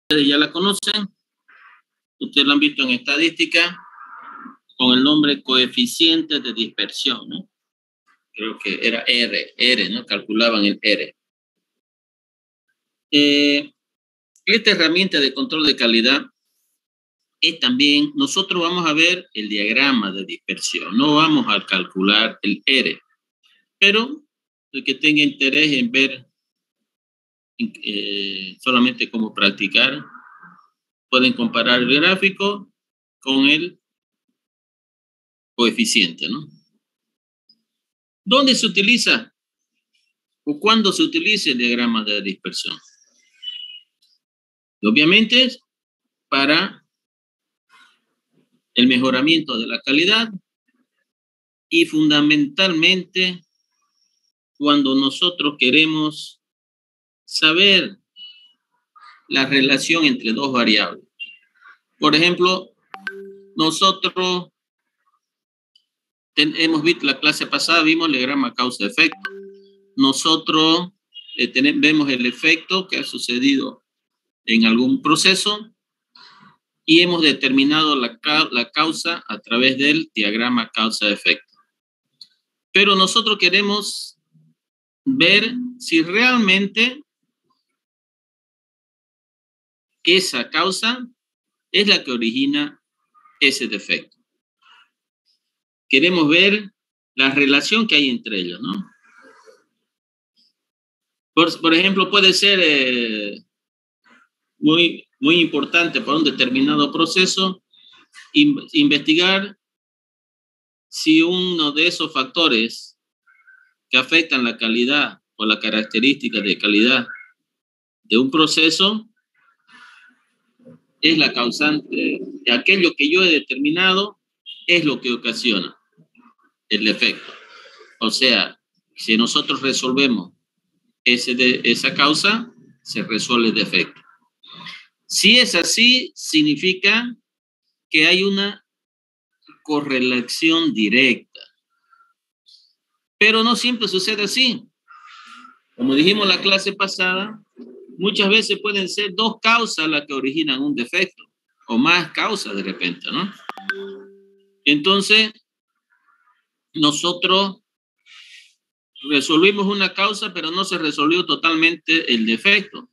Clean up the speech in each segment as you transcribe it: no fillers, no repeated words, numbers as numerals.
Ustedes ya la conocen, ustedes la han visto en estadística con el nombre coeficiente de dispersión, ¿no? Creo que era R, ¿no? Calculaban el R. Esta herramienta de control de calidad es también, nosotros vamos a ver el diagrama de dispersión, no vamos a calcular el R, pero el que tenga interés en ver solamente cómo practicar, pueden comparar el gráfico con el coeficiente, ¿no? ¿Dónde se utiliza o cuándo se utiliza el diagrama de dispersión? Obviamente para el mejoramiento de la calidad y fundamentalmente cuando nosotros queremos saber la relación entre dos variables. Por ejemplo, nosotros hemos visto la clase pasada, vimos el diagrama causa-efecto. Nosotros vemos el efecto que ha sucedido en algún proceso y hemos determinado la causa a través del diagrama causa-efecto. Pero nosotros queremos ver si realmente esa causa es la que origina ese defecto. Queremos ver la relación que hay entre ellos, ¿no? Por ejemplo, puede ser muy importante para un determinado proceso investigar si uno de esos factores que afectan la calidad o la característica de calidad de un proceso es la causante de aquello que yo he determinado, es lo que ocasiona el defecto. O sea, si nosotros resolvemos esa causa, se resuelve el defecto. Si es así, significa que hay una correlación directa. Pero no siempre sucede así. Como dijimos en la clase pasada, muchas veces pueden ser dos causas las que originan un defecto, o más causas de repente, ¿no? Entonces, nosotros resolvimos una causa, pero no se resolvió totalmente el defecto.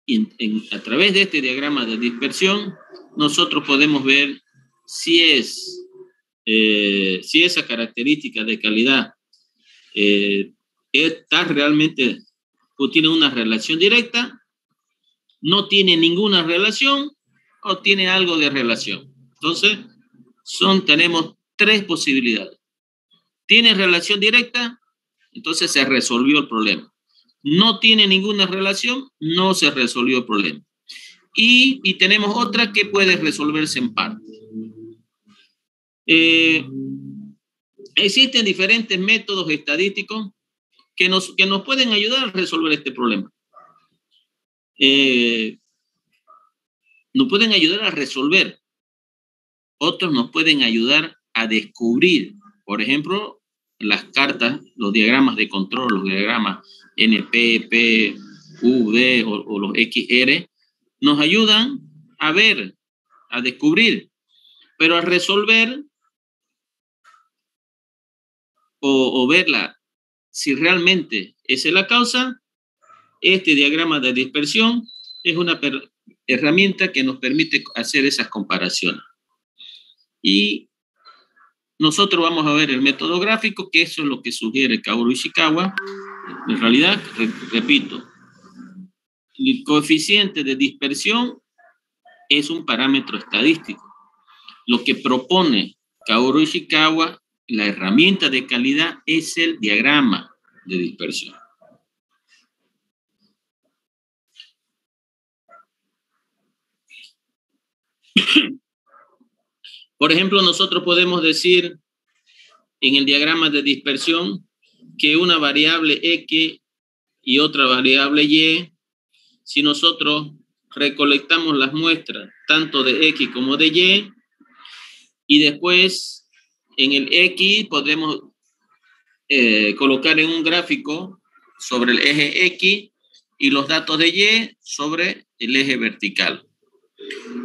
Y a través de este diagrama de dispersión, nosotros podemos ver si esa característica de calidad está realmente o tiene una relación directa, no tiene ninguna relación o tiene algo de relación. Entonces, tenemos tres posibilidades. ¿Tiene relación directa? Entonces se resolvió el problema. No tiene ninguna relación, no se resolvió el problema. Y tenemos otra que puede resolverse en parte. Existen diferentes métodos estadísticos que nos pueden ayudar a resolver este problema. Nos pueden ayudar a resolver. Otros nos pueden ayudar a descubrir. Por ejemplo, las cartas, los diagramas de control, los diagramas NP, P, V o los XR, nos ayudan a ver, a descubrir, pero a resolver o verla, si realmente esa es la causa, este diagrama de dispersión es una herramienta que nos permite hacer esas comparaciones. Y nosotros vamos a ver el método gráfico, que eso es lo que sugiere Kaoru Ishikawa. En realidad, repito, el coeficiente de dispersión es un parámetro estadístico. Lo que propone Kaoru Ishikawa, la herramienta de calidad, es el diagrama de dispersión. Por ejemplo, nosotros podemos decir en el diagrama de dispersión que una variable X y otra variable Y, si nosotros recolectamos las muestras tanto de X como de Y después en el X podemos colocar en un gráfico sobre el eje X y los datos de Y sobre el eje vertical.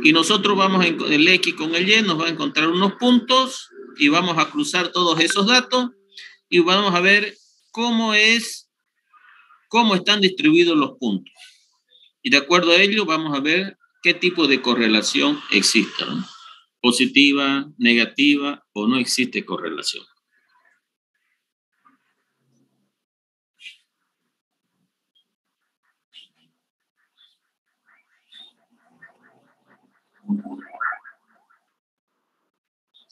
Y nosotros vamos a el X con el Y, nos va a encontrar unos puntos y vamos a cruzar todos esos datos y vamos a ver cómo están distribuidos los puntos. Y de acuerdo a ello vamos a ver qué tipo de correlación existe, ¿no? Positiva, negativa o no existe correlación.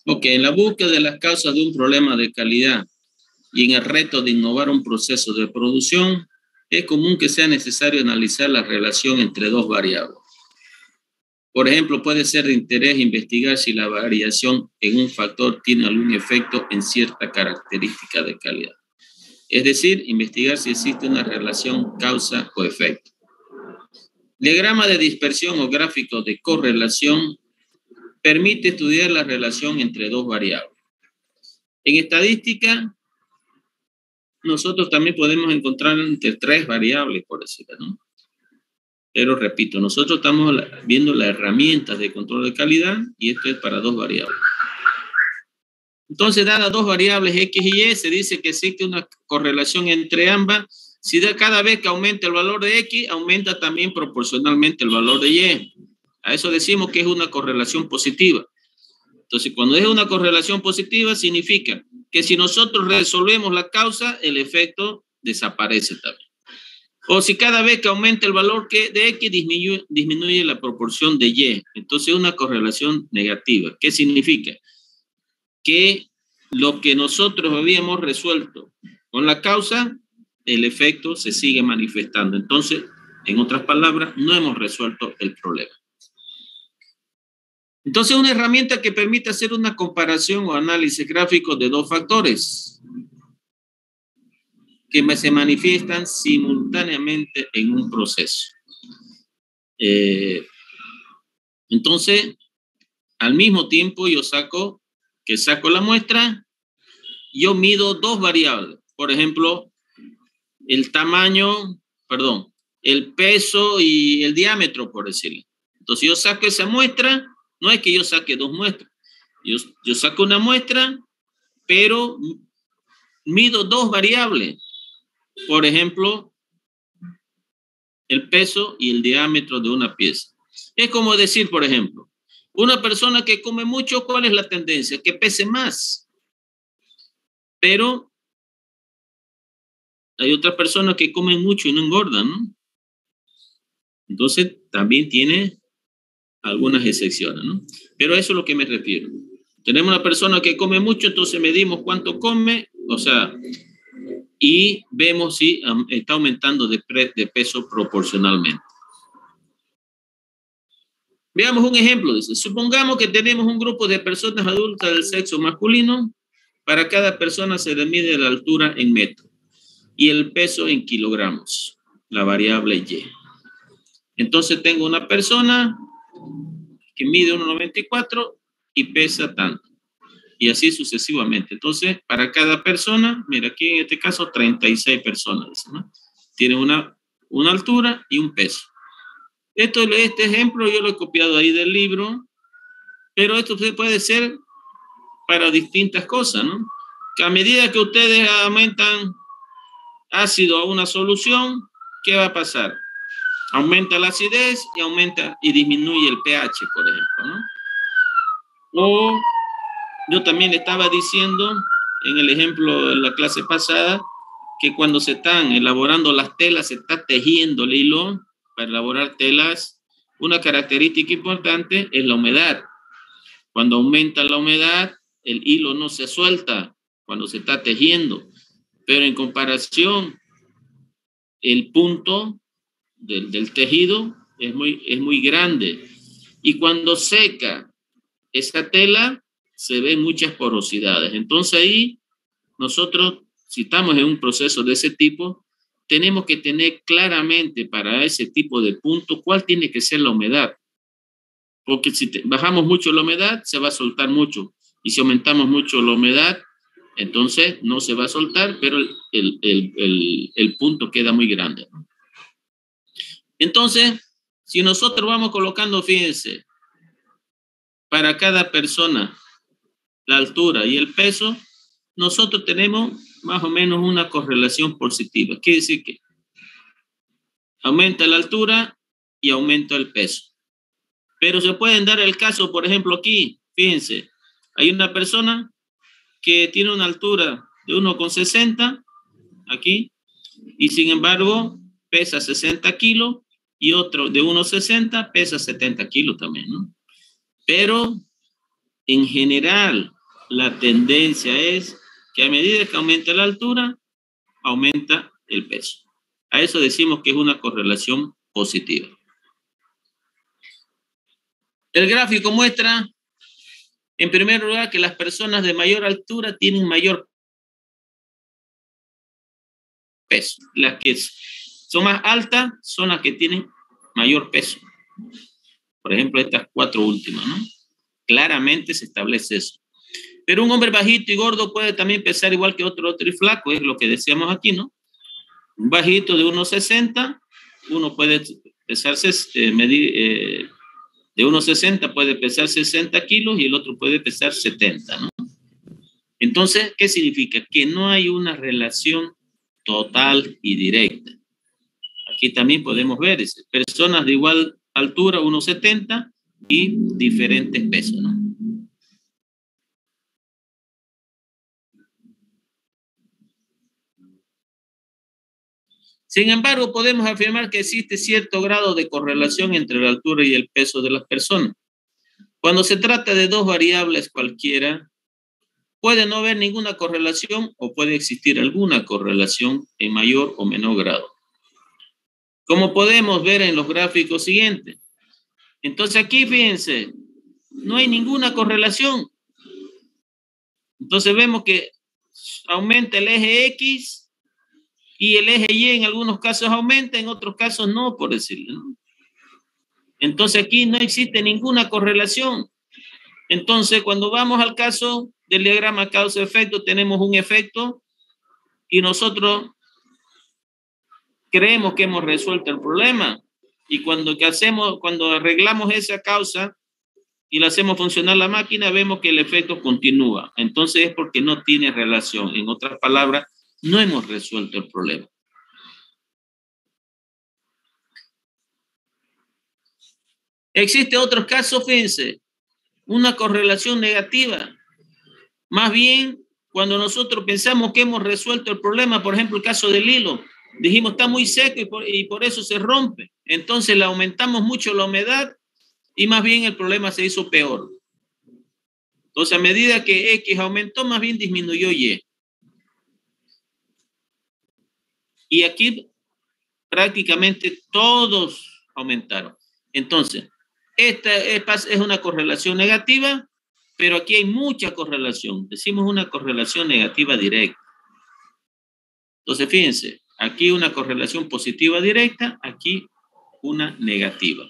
Ok, en la búsqueda de las causas de un problema de calidad y en el reto de innovar un proceso de producción, es común que sea necesario analizar la relación entre dos variables. Por ejemplo, puede ser de interés investigar si la variación en un factor tiene algún efecto en cierta característica de calidad. Es decir, investigar si existe una relación causa o efecto. Diagrama de dispersión o gráfico de correlación permite estudiar la relación entre dos variables. En estadística, nosotros también podemos encontrar entre tres variables, por decirlo, ¿no? Pero repito, nosotros estamos viendo las herramientas de control de calidad y esto es para dos variables. Entonces, dadas dos variables X y Y, se dice que existe una correlación entre ambas. Si cada vez que aumenta el valor de X, aumenta también proporcionalmente el valor de Y. A eso decimos que es una correlación positiva. Entonces, cuando es una correlación positiva, significa que si nosotros resolvemos la causa, el efecto desaparece también. O si cada vez que aumenta el valor de X, disminuye la proporción de Y. Entonces, es una correlación negativa. ¿Qué significa? Que lo que nosotros habíamos resuelto con la causa, el efecto se sigue manifestando. Entonces, en otras palabras, no hemos resuelto el problema. Entonces, una herramienta que permite hacer una comparación o análisis gráfico de dos factores que se manifiestan simultáneamente en un proceso. Entonces, al mismo tiempo yo saco la muestra, yo mido dos variables. Por ejemplo, el peso y el diámetro, por decirlo. Entonces, yo saco esa muestra, no es que yo saque dos muestras. Yo saco una muestra, pero mido dos variables. Por ejemplo, el peso y el diámetro de una pieza. Es como decir, por ejemplo, una persona que come mucho, ¿cuál es la tendencia? Que pese más. Pero hay otras personas que comen mucho y no engordan, ¿no? Entonces, también tiene algunas excepciones, ¿no? Pero a eso es lo que me refiero. Tenemos una persona que come mucho, entonces medimos cuánto come, o sea, y vemos si está aumentando de peso proporcionalmente. Veamos un ejemplo, dice, supongamos que tenemos un grupo de personas adultas del sexo masculino, para cada persona se le mide la altura en metros y el peso en kilogramos, la variable Y. Entonces tengo una persona que mide 1,94 y pesa tanto, y así sucesivamente. Entonces, para cada persona, mira aquí en este caso 36 personas, ¿no? Tiene una altura y un peso. Este ejemplo yo lo he copiado ahí del libro, pero esto puede ser para distintas cosas, ¿no? Que a medida que ustedes aumentan ácido a una solución, ¿qué va a pasar? Aumenta la acidez y disminuye el pH, por ejemplo, ¿no? O yo también estaba diciendo en el ejemplo de la clase pasada que cuando se están elaborando las telas, se está tejiendo el hilo para elaborar telas. Una característica importante es la humedad. Cuando aumenta la humedad, el hilo no se suelta cuando se está tejiendo, pero en comparación, el punto del tejido es muy grande. Y cuando seca esa tela, se ven muchas porosidades. Entonces ahí nosotros, si estamos en un proceso de ese tipo, tenemos que tener claramente para ese tipo de punto cuál tiene que ser la humedad. Porque si bajamos mucho la humedad, se va a soltar mucho. Y si aumentamos mucho la humedad, entonces no se va a soltar, pero el punto queda muy grande, ¿no? Entonces, si nosotros vamos colocando, fíjense, para cada persona, la altura y el peso, nosotros tenemos más o menos una correlación positiva. Quiere decir que aumenta la altura y aumenta el peso. Pero se pueden dar el caso, por ejemplo, aquí, fíjense, hay una persona que tiene una altura de 1,60 aquí, y sin embargo pesa 60 kilos, y otro de 1,60 pesa 70 kilos también, ¿no? Pero en general la tendencia es que a medida que aumenta la altura, aumenta el peso. A eso decimos que es una correlación positiva. El gráfico muestra, en primer lugar, que las personas de mayor altura tienen mayor peso. Las que son más altas son las que tienen mayor peso. Por ejemplo, estas 4 últimas, ¿no? Claramente se establece eso. Pero un hombre bajito y gordo puede también pesar igual que otro y flaco, es lo que decíamos aquí, ¿no? Un bajito de 1,60, uno puede pesarse, de 1,60 puede pesar 60 kilos y el otro puede pesar 70, ¿no? Entonces, ¿qué significa? Que no hay una relación total y directa. Aquí también podemos ver personas de igual altura, 1,70, y diferentes pesos, ¿no? Sin embargo, podemos afirmar que existe cierto grado de correlación entre la altura y el peso de las personas. Cuando se trata de dos variables cualquiera, puede no haber ninguna correlación o puede existir alguna correlación en mayor o menor grado. Como podemos ver en los gráficos siguientes. Entonces aquí, fíjense, no hay ninguna correlación. Entonces vemos que aumenta el eje X y el eje Y en algunos casos aumenta, en otros casos no, por decirlo, ¿no? Entonces aquí no existe ninguna correlación. Entonces cuando vamos al caso del diagrama causa-efecto, tenemos un efecto y nosotros creemos que hemos resuelto el problema. Y cuando arreglamos esa causa y la hacemos funcionar la máquina, vemos que el efecto continúa. Entonces es porque no tiene relación. En otras palabras, no hemos resuelto el problema. Existe otros casos, fíjense, una correlación negativa. Más bien, cuando nosotros pensamos que hemos resuelto el problema, por ejemplo, el caso del hilo, dijimos está muy seco y por eso se rompe. Entonces le aumentamos mucho la humedad y más bien el problema se hizo peor. Entonces, a medida que X aumentó, más bien disminuyó Y. Y aquí prácticamente todos aumentaron. Entonces, esta es una correlación negativa, pero aquí hay mucha correlación. Decimos una correlación negativa directa. Entonces, fíjense, aquí una correlación positiva directa, aquí una negativa.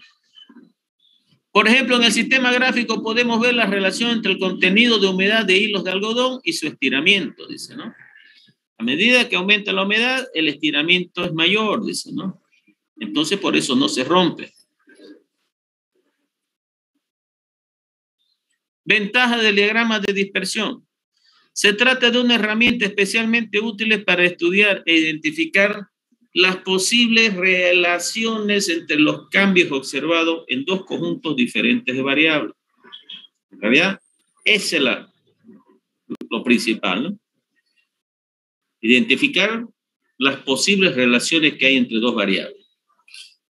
Por ejemplo, en el sistema gráfico podemos ver la relación entre el contenido de humedad de hilos de algodón y su estiramiento, dice, ¿no? A medida que aumenta la humedad, el estiramiento es mayor, dice, ¿no? Entonces, por eso no se rompe. Ventaja del diagrama de dispersión. Se trata de una herramienta especialmente útil para estudiar e identificar las posibles relaciones entre los cambios observados en dos conjuntos diferentes de variables. En realidad, ese es lo principal, ¿no? Identificar las posibles relaciones que hay entre dos variables.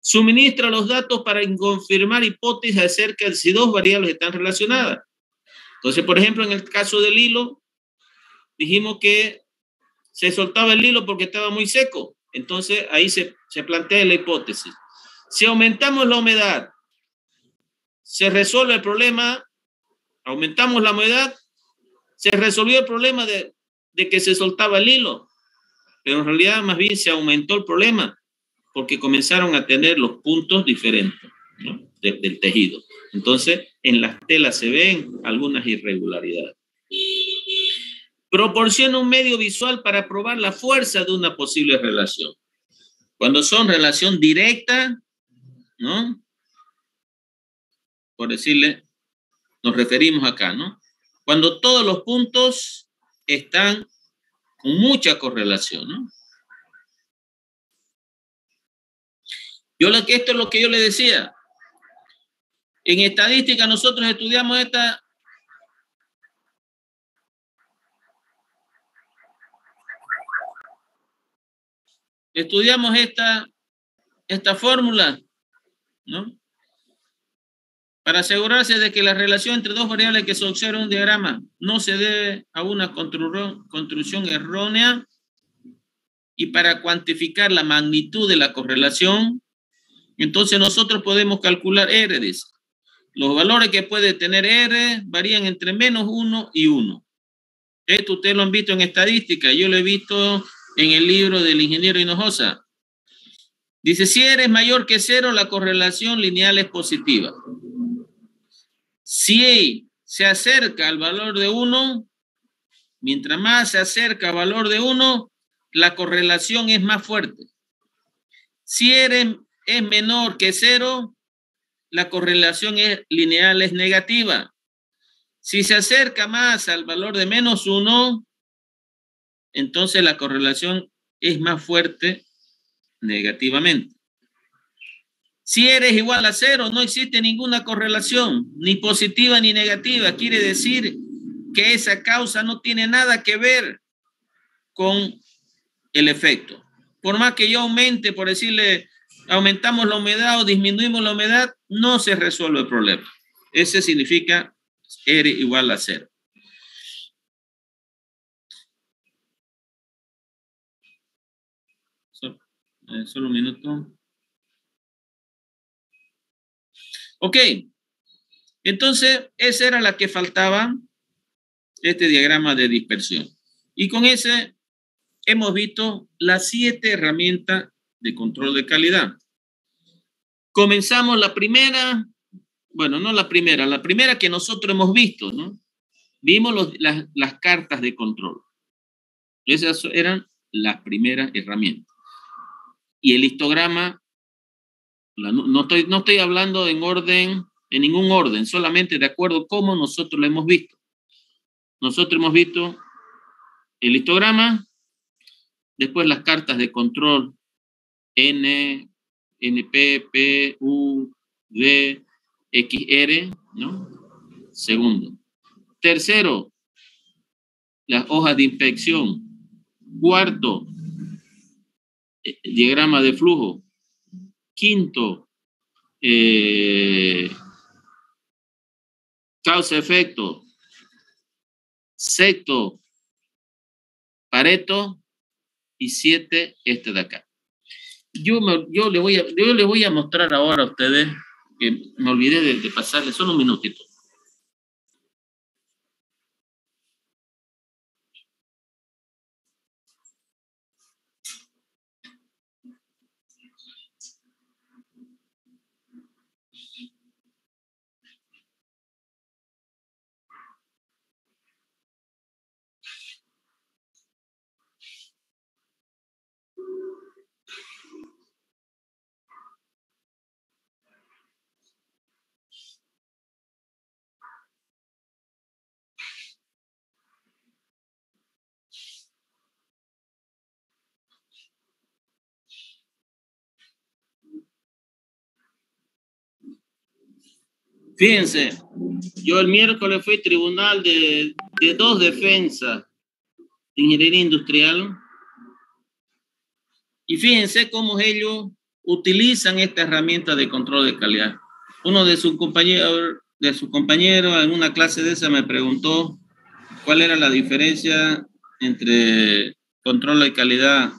Suministra los datos para confirmar hipótesis acerca de si dos variables están relacionadas. Entonces, por ejemplo, en el caso del hilo, dijimos que se soltaba el hilo porque estaba muy seco. Entonces, ahí se plantea la hipótesis. Si aumentamos la humedad, se resuelve el problema, aumentamos la humedad, se resolvió el problema de que se soltaba el hilo. Pero en realidad, más bien, se aumentó el problema porque comenzaron a tener los puntos diferentes, ¿no? del tejido. Entonces, en las telas se ven algunas irregularidades. Proporciona un medio visual para probar la fuerza de una posible relación. Cuando son relación directa, ¿no? Por decirle, nos referimos acá, ¿no? Cuando todos los puntos están con mucha correlación, ¿no? Esto es lo que yo le decía. En estadística nosotros estudiamos esta fórmula, ¿no? Para asegurarse de que la relación entre dos variables que se observa en un diagrama no se debe a una construcción errónea, y para cuantificar la magnitud de la correlación, entonces nosotros podemos calcular R, dice. Los valores que puede tener R varían entre -1 y 1. Esto ustedes lo han visto en estadística, yo lo he visto en el libro del ingeniero Hinojosa. Dice, si R es mayor que 0, la correlación lineal es positiva. Si se acerca al valor de 1, mientras más se acerca al valor de 1, la correlación es más fuerte. Si R es menor que 0, la correlación lineal es negativa. Si se acerca más al valor de -1, entonces la correlación es más fuerte negativamente. Si R es igual a 0, no existe ninguna correlación, ni positiva ni negativa. Quiere decir que esa causa no tiene nada que ver con el efecto. Por más que yo aumente, por decirle, aumentamos la humedad o disminuimos la humedad, no se resuelve el problema. Ese significa R igual a 0. Solo un minuto. Ok. Entonces, esa era la que faltaba, este diagrama de dispersión. Y con ese hemos visto las 7 herramientas de control de calidad. Comenzamos la primera, bueno, no la primera que nosotros hemos visto, ¿no? Vimos las cartas de control. Esas eran las primeras herramientas. Y el histograma, no estoy hablando en ningún orden, solamente de acuerdo a cómo nosotros lo hemos visto. Nosotros hemos visto el histograma, después las cartas de control N, NP, P, U, V, XR, ¿no? Segundo. Tercero, las hojas de inspección. Cuarto, diagrama de flujo. Quinto, causa-efecto. Sexto, Pareto. Y 7, este de acá. Yo le voy a mostrar ahora a ustedes, que me olvidé de pasarle solo un minutito. Fíjense, yo el miércoles fui tribunal de 2 defensas de ingeniería industrial, y fíjense cómo ellos utilizan esta herramienta de control de calidad. Uno de sus compañeros en una clase de esa me preguntó cuál era la diferencia entre control de calidad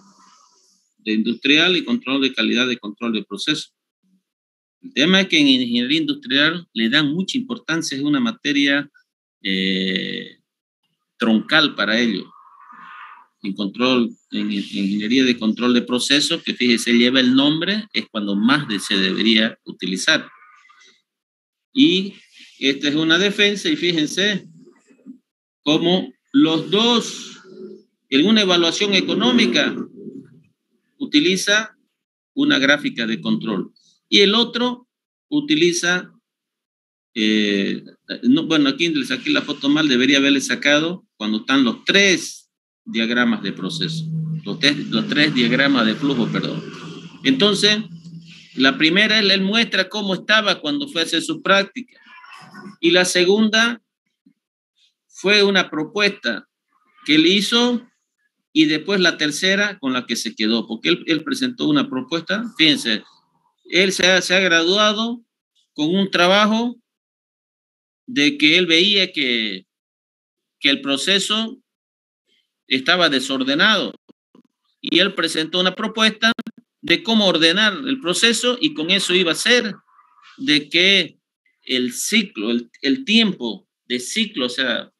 de industrial y control de calidad de control de proceso. El tema es que en ingeniería industrial le dan mucha importancia, es una materia troncal para ellos. En ingeniería de control de procesos, que fíjese, lleva el nombre, es cuando más se debería utilizar. Y esta es una defensa, y fíjense cómo los dos, en una evaluación económica, utiliza una gráfica de control. y el otro utiliza, bueno, aquí le saqué la foto mal, debería haberle sacado cuando están los 3 diagramas de proceso, los tres diagramas de flujo, perdón. Entonces, la primera, él muestra cómo estaba cuando fue a hacer su práctica, y la segunda fue una propuesta que él hizo, y después la tercera con la que se quedó, porque él presentó una propuesta. Fíjense, él se ha graduado con un trabajo de que él veía que el proceso estaba desordenado, y él presentó una propuesta de cómo ordenar el proceso, y con eso iba a ser de que el ciclo, el tiempo de ciclo, o sea,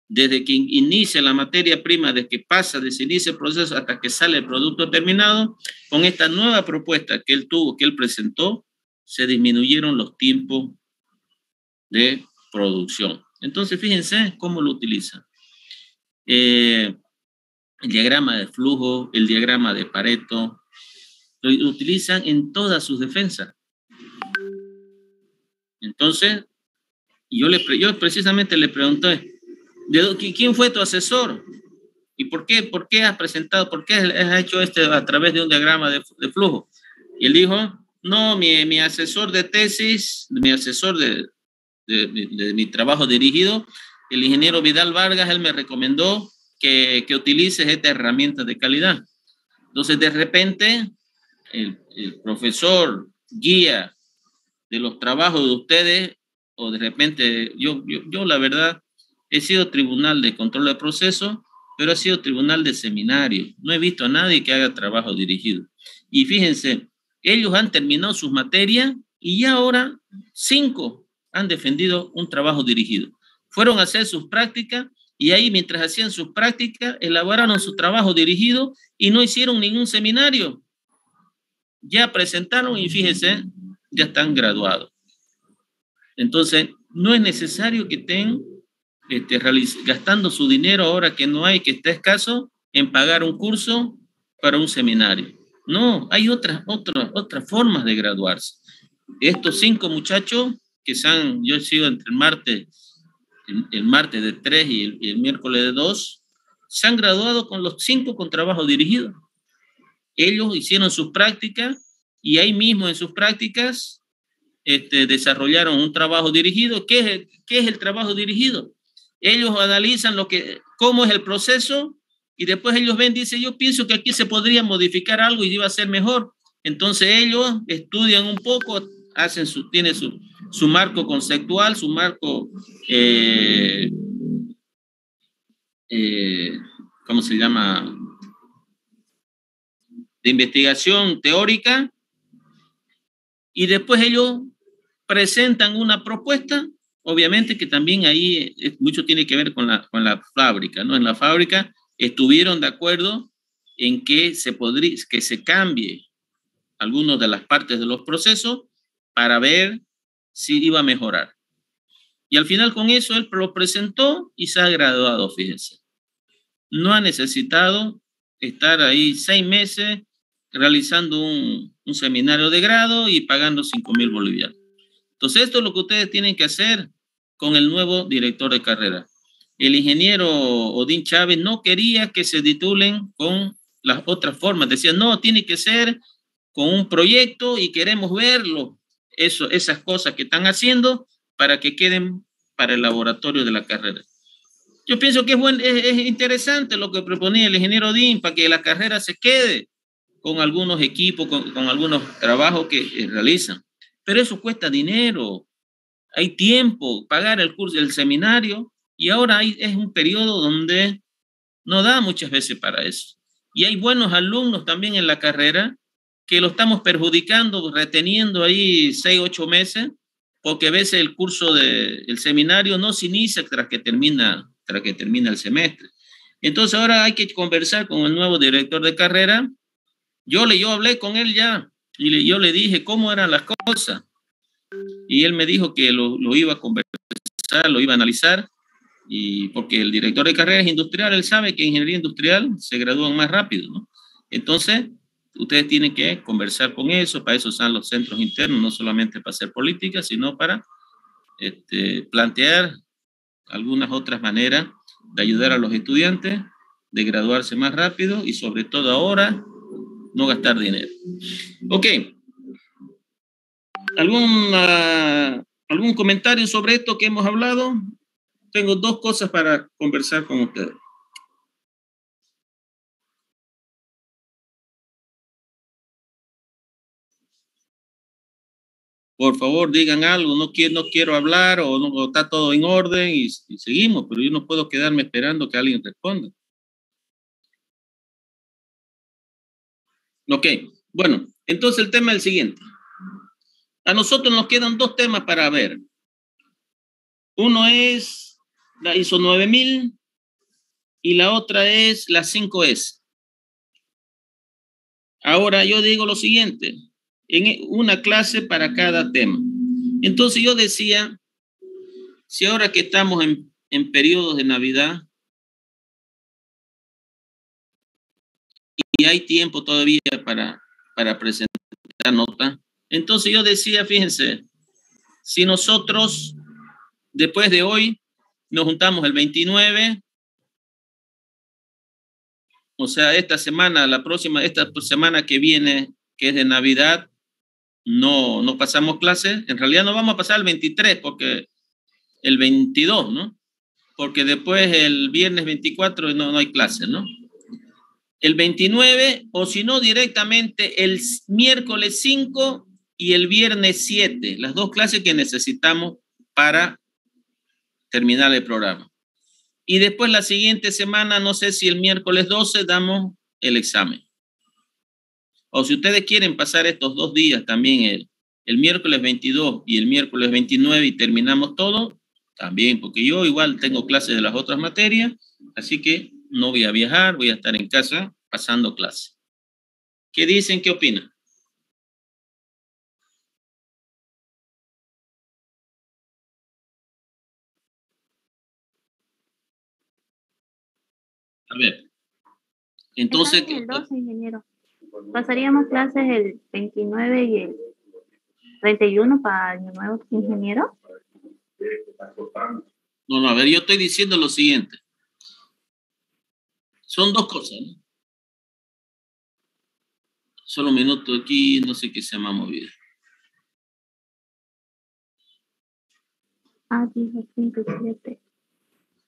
desde que inicia la materia prima, desde que pasa, desde que inicia el proceso hasta que sale el producto terminado, con esta nueva propuesta que él tuvo, que él presentó, se disminuyeron los tiempos de producción. Entonces, fíjense cómo lo utiliza. El diagrama de flujo, el diagrama de Pareto, lo utilizan en todas sus defensas. Entonces, yo precisamente le pregunté, ¿quién fue tu asesor? ¿Y por qué has presentado, por qué has hecho a través de un diagrama de flujo? Y él dijo, no, mi asesor de tesis, mi asesor de mi trabajo dirigido, el ingeniero Vidal Vargas, él me recomendó que utilices esta herramienta de calidad. Entonces, de repente, el profesor guía de los trabajos de ustedes, o de repente, yo la verdad, he sido tribunal de control de proceso, pero he sido tribunal de seminario. No he visto a nadie que haga trabajo dirigido. Y fíjense, ellos han terminado sus materias y ya ahora 5 han defendido un trabajo dirigido. Fueron a hacer sus prácticas y ahí, mientras hacían sus prácticas, elaboraron su trabajo dirigido y no hicieron ningún seminario. Ya presentaron y fíjense, ya están graduados. Entonces, no es necesario que estén gastando su dinero ahora que no hay, que está escaso, en pagar un curso para un seminario. No, hay otras formas de graduarse. Estos 5 muchachos que yo he sido entre el martes de 3 y el miércoles de 2, se han graduado con los 5 con trabajo dirigido. Ellos hicieron sus prácticas y ahí mismo en sus prácticas desarrollaron un trabajo dirigido. ¿Qué es el trabajo dirigido? Ellos analizan cómo es el proceso y después ellos ven, dicen, yo pienso que aquí se podría modificar algo y iba a ser mejor. Entonces ellos estudian un poco, tienen su marco conceptual, su marco, ¿cómo se llama? De investigación teórica, y después ellos presentan una propuesta. Obviamente que también ahí mucho tiene que ver con la fábrica, ¿no? En la fábrica estuvieron de acuerdo en que que se cambie algunas de las partes de los procesos para ver si iba a mejorar. Y al final con eso él lo presentó y se ha graduado, fíjense. No ha necesitado estar ahí 6 meses realizando un seminario de grado y pagando 5,000 bolivianos. Entonces, esto es lo que ustedes tienen que hacer con el nuevo director de carrera. El ingeniero Odín Chávez no quería que se titulen con las otras formas. Decía, no, tiene que ser con un proyecto y queremos verlo. Esas cosas que están haciendo para que queden para el laboratorio de la carrera. Yo pienso que es interesante lo que proponía el ingeniero Odín para que la carrera se quede con algunos equipos, con algunos trabajos que realizan. Pero eso cuesta dinero, hay tiempo, pagar el curso, el seminario, y ahora es un periodo donde no da muchas veces para eso. Y hay buenos alumnos también en la carrera que lo estamos perjudicando, reteniendo ahí 6, 8 meses, porque a veces el curso el seminario no se inicia tras que termina el semestre. Entonces ahora hay que conversar con el nuevo director de carrera. Yo hablé con él ya y yo le dije cómo eran las cosas. Y él me dijo que lo iba a conversar, lo iba a analizar, y porque el director de carrera es industrial, él sabe que en ingeniería industrial se gradúan más rápido, ¿no? Entonces, ustedes tienen que conversar con eso, para eso están los centros internos, no solamente para hacer política, sino para plantear algunas otras maneras de ayudar a los estudiantes, de graduarse más rápido y sobre todo ahora, no gastar dinero. Ok. ¿Algún comentario sobre esto que hemos hablado? Tengo dos cosas para conversar con ustedes. Por favor, digan algo, no quiero hablar o está todo en orden y seguimos, pero yo no puedo quedarme esperando que alguien responda. Ok, bueno, entonces el tema es el siguiente. A nosotros nos quedan dos temas para ver. Uno es la ISO 9000 y la otra es la 5S. Ahora yo digo lo siguiente, en una clase para cada tema. Entonces yo decía, si ahora que estamos en periodos de Navidad y hay tiempo todavía para presentar nota, entonces yo decía, fíjense, si nosotros después de hoy nos juntamos el 29, o sea, esta semana que viene, que es de Navidad, no pasamos clases. En realidad no vamos a pasar el 23 porque el 22, ¿no? Porque después el viernes 24 no hay clases, ¿no? El 29 o si no directamente el miércoles 5 y el viernes 7, las dos clases que necesitamos para terminar el programa. Y después la siguiente semana, no sé si el miércoles 12 damos el examen. O si ustedes quieren pasar estos 2 días también, el miércoles 22 y el miércoles 29 y terminamos todo, también, porque yo igual tengo clases de las otras materias, así que no voy a viajar, voy a estar en casa pasando clases. ¿Qué dicen? ¿Qué opinan? A ver. Entonces, está bien el 12, ingeniero. Pasaríamos clases el 29 y el 31 para Año Nuevo, ingeniero. No, a ver, yo estoy diciendo lo siguiente. Son dos cosas, ¿no? Solo un minuto aquí, no sé qué se me ha movido. Dijo 5 y 7.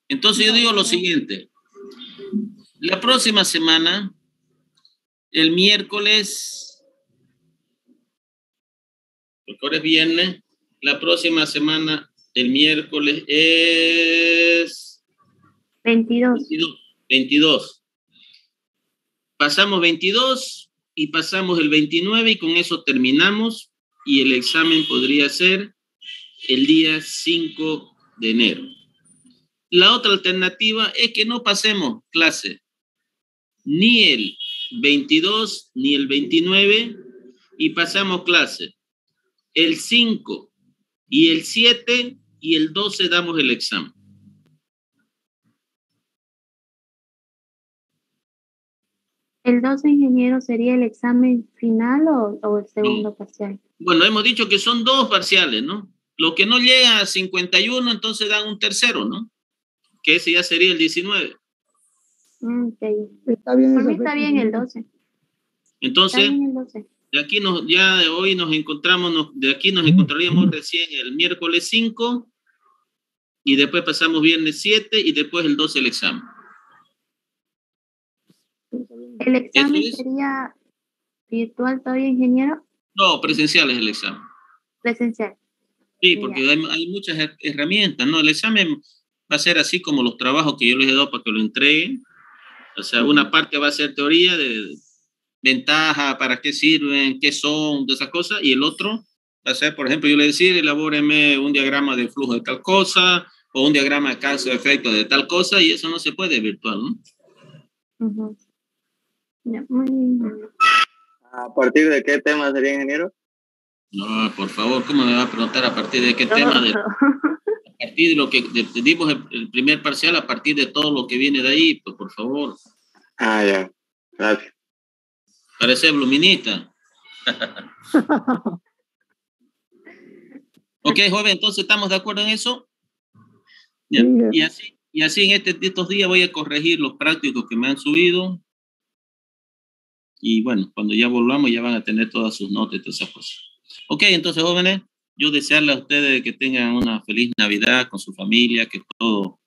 Entonces yo digo lo siguiente. La próxima semana, el miércoles, porque ahora es viernes, la próxima semana, el miércoles es 22. 22. Pasamos 22 y pasamos el 29 y con eso terminamos y el examen podría ser el día 5 de enero. La otra alternativa es que no pasemos clase ni el 22 ni el 29 y pasamos clase el 5 y el 7 y el 12 damos el examen. ¿El 12, ingeniero, sería el examen final o el segundo parcial? Bueno, hemos dicho que son 2 parciales, ¿no? Lo que no llega a 51, entonces dan un tercero, ¿no? Que ese ya sería el 19. Okay. Está bien. Por mí está bien el 12. Entonces, el 12. de aquí ya de hoy nos encontramos, de aquí nos encontraríamos recién el miércoles 5 y después pasamos viernes 7 y después el 12 el examen. ¿El examen sería virtual todavía, ingeniero? No, presencial es el examen. Presencial. Sí, porque hay muchas herramientas, ¿no? El examen va a ser así como los trabajos que yo les he dado para que lo entreguen. O sea, una parte va a ser teoría de ventaja, para qué sirven, qué son, de esas cosas, y el otro va a ser, por ejemplo, yo le decía, elabóreme un diagrama de flujo de tal cosa, o un diagrama de causa-efecto de tal cosa, y eso no se puede virtual, ¿no? Uh-huh. Muy bien. ¿A partir de qué tema sería, ingeniero? No, por favor, ¿cómo me va a preguntar a partir de qué tema? A partir de lo que dimos el primer parcial, a partir de todo lo que viene de ahí, pues por favor. Ya, gracias. Parece Bluminita. Ok, joven, entonces estamos de acuerdo en eso. Ya. Y así en estos días voy a corregir los prácticos que me han subido. Y bueno, cuando ya volvamos ya van a tener todas sus notas y todas esas cosas. Ok, entonces jóvenes, yo desearles a ustedes que tengan una feliz Navidad con su familia, que todo